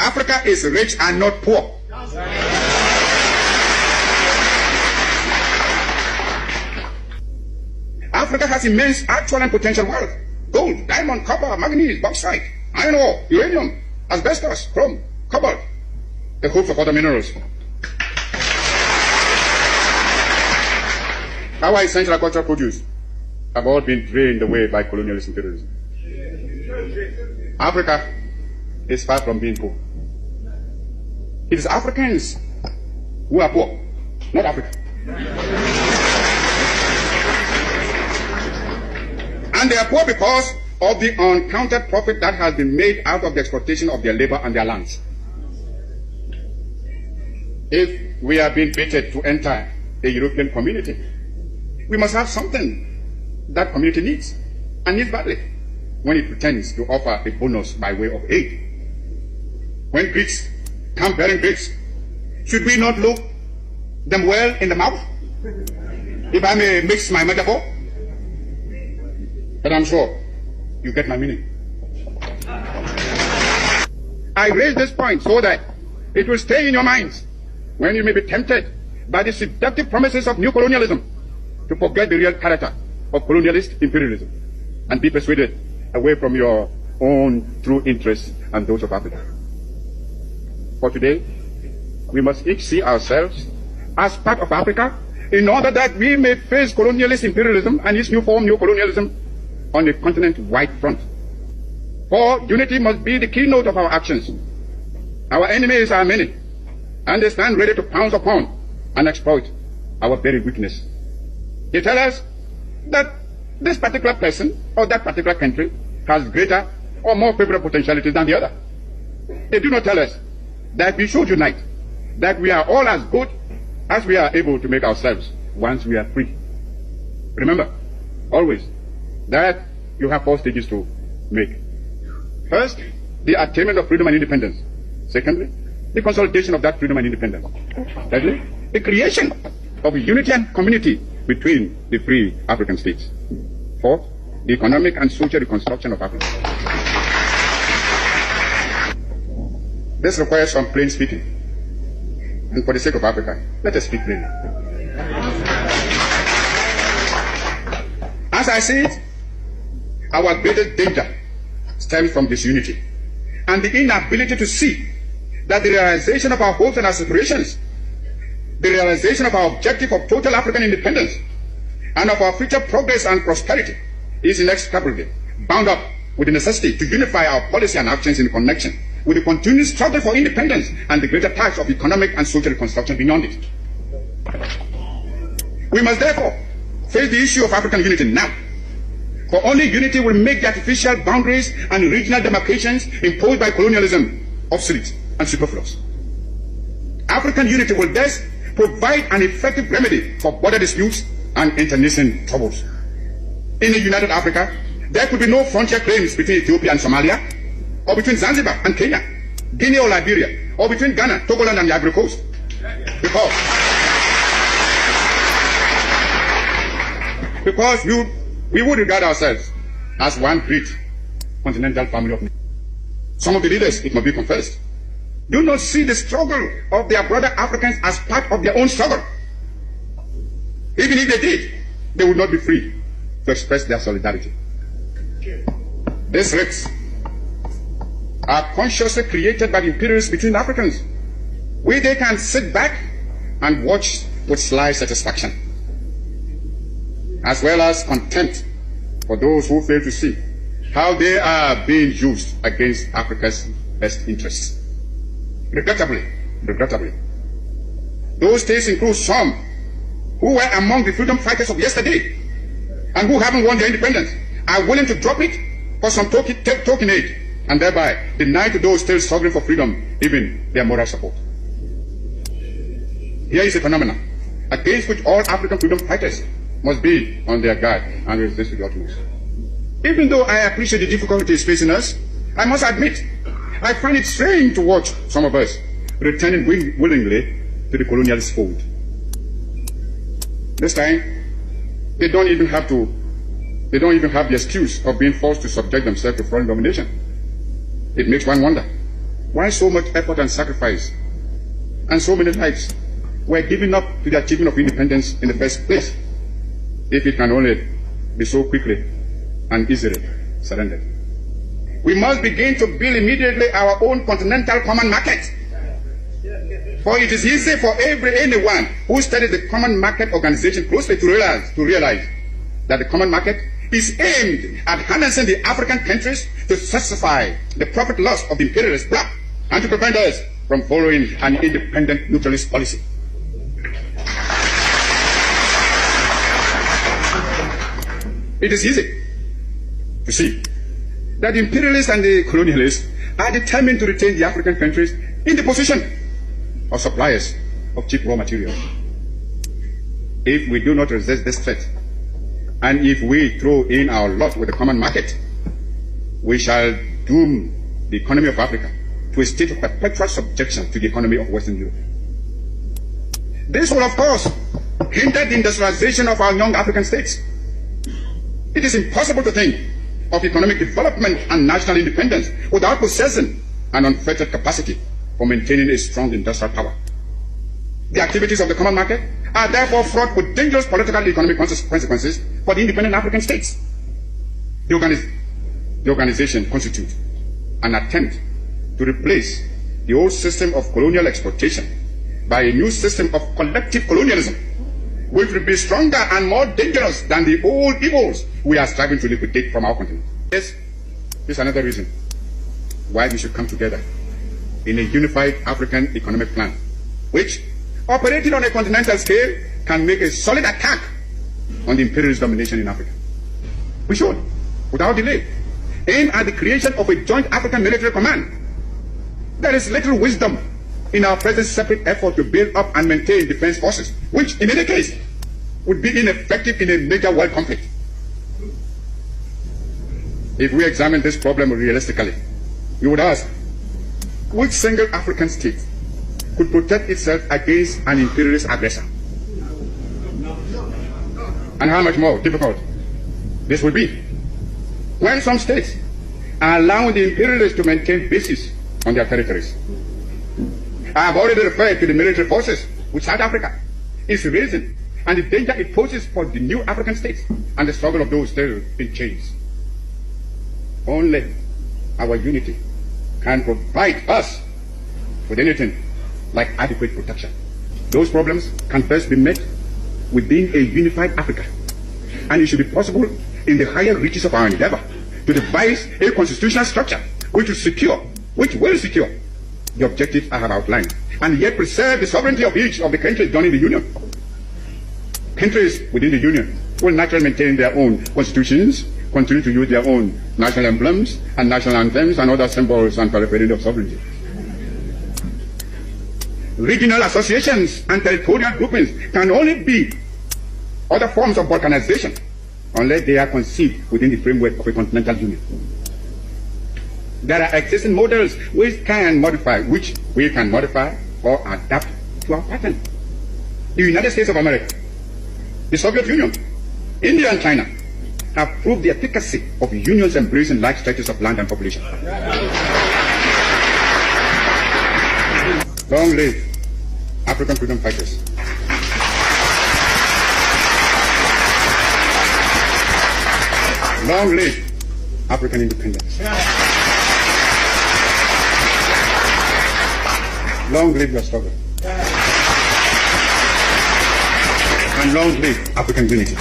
Africa is rich and not poor. Africa has immense actual and potential wealth: gold, diamond, copper, manganese, bauxite, iron ore, uranium, asbestos, chrome, cobalt, a host of other minerals. Our essential agricultural produce have all been drained away by colonialist imperialism. Africa is far from being poor. It is Africans who are poor, not Africa. And they are poor because of the uncounted profit that has been made out of the exploitation of their labor and their lands. If we are being baited to enter a European community, we must have something that community needs, and needs badly, when it pretends to offer a bonus by way of aid. When Greeks come bearing Greeks, should we not look them well in the mouth? If I may mix my metaphor. But I'm sure you get my meaning. I raise this point so that it will stay in your minds when you may be tempted by the seductive promises of new colonialism to forget the real character of colonialist imperialism and be persuaded away from your own true interests and those of Africa. For today, we must each see ourselves as part of Africa in order that we may face colonialist imperialism and its new form, new colonialism, on a continent-wide front. For unity must be the keynote of our actions. Our enemies are many, and they stand ready to pounce upon and exploit our very weakness. They tell us that this particular person or that particular country has greater or more favorable potentialities than the other. They do not tell us that we should unite, that we are all as good as we are able to make ourselves once we are free. Remember, always, that you have 4 stages to make. First, the attainment of freedom and independence. Secondly, the consolidation of that freedom and independence. Thirdly, the creation of unity and community between the free African states. Fourth, the economic and social reconstruction of Africa. This requires some plain speaking. And for the sake of Africa, let us speak plainly. As I see it, our greatest danger stems from disunity and the inability to see that the realization of our hopes and aspirations, the realization of our objective of total African independence, and of our future progress and prosperity is inextricably bound up with the necessity to unify our policy and actions in connection with the continued struggle for independence and the greater task of economic and social reconstruction beyond it. We must therefore face the issue of African unity now, for only unity will make the artificial boundaries and regional demarcations imposed by colonialism obsolete and superfluous. African unity will thus provide an effective remedy for border disputes and internecine troubles. In a united Africa, there could be no frontier claims between Ethiopia and Somalia, or between Zanzibar and Kenya, Guinea or Liberia, or between Ghana, Togoland and the Ivory Coast. Because we would regard ourselves as one great continental family of nations. Some of the leaders, it must be confessed, do not see the struggle of their brother Africans as part of their own struggle. Even if they did, they would not be free to express their solidarity. These rifts are consciously created by the imperialists between Africans, where they can sit back and watch with sly satisfaction, as well as contempt for those who fail to see how they are being used against Africa's best interests. Regrettably, those states include some who were among the freedom fighters of yesterday and who haven't won their independence, are willing to drop it for some token aid, and thereby deny to those still struggling for freedom even their moral support. Here is a phenomenon against which all African freedom fighters must be on their guard and resist to the utmost. Even though I appreciate the difficulties facing us, I must admit, I find it strange to watch some of us returning willingly to the colonialist fold. This time, they don't even have the excuse of being forced to subject themselves to foreign domination. It makes one wonder why so much effort and sacrifice and so many lives were given up to the achievement of independence in the first place, if it can only be so quickly and easily surrendered. We must begin to build immediately our own continental common market. For it is easy for anyone who studies the common market organization closely to realize that the common market is aimed at harnessing the African countries to satisfy the profit loss of the imperialist bloc and to prevent us from following an independent neutralist policy. It is easy to see that the imperialists and the colonialists are determined to retain the African countries in the position of suppliers of cheap raw materials. If we do not resist this threat, and if we throw in our lot with the common market, we shall doom the economy of Africa to a state of perpetual subjection to the economy of Western Europe. This will, of course, hinder the industrialization of our young African states. It is impossible to think of economic development and national independence without possessing an unfettered capacity for maintaining a strong industrial power. The activities of the common market are therefore fraught with dangerous political and economic consequences for the independent African states. The organization constitutes an attempt to replace the old system of colonial exploitation by a new system of collective colonialism, which will be stronger and more dangerous than the old evils we are striving to liquidate from our continent. This is another reason why we should come together in a unified African economic plan, which, operating on a continental scale, can make a solid attack on the imperialist domination in Africa. We should, without delay, aim at the creation of a joint African military command. There is little wisdom in our present separate effort to build up and maintain defense forces, which in any case would be ineffective in a major world conflict. If we examine this problem realistically, we would ask, which single African state could protect itself against an imperialist aggressor? And how much more difficult this would be when some states are allowing the imperialists to maintain bases on their territories. I have already referred to the military forces which South Africa is raising and the danger it poses for the new African states and the struggle of those still in chains. Only our unity can provide us with anything like adequate protection. Those problems can first be met within a unified Africa, and it should be possible in the higher reaches of our endeavor to devise a constitutional structure which will secure the objectives I have outlined, and yet preserve the sovereignty of each of the countries joining the Union. Countries within the Union will naturally maintain their own constitutions, continue to use their own national emblems and national anthems and other symbols and paraphernalia of sovereignty. Regional associations and territorial groupings can only be other forms of balkanization unless they are conceived within the framework of a continental union. There are existing models which we can modify or adapt to our pattern. The United States of America, the Soviet Union, India and China have proved the efficacy of unions embracing large stretches of land and population. Long live African freedom fighters. Long live African independence. Long live your struggle. And long live African unity.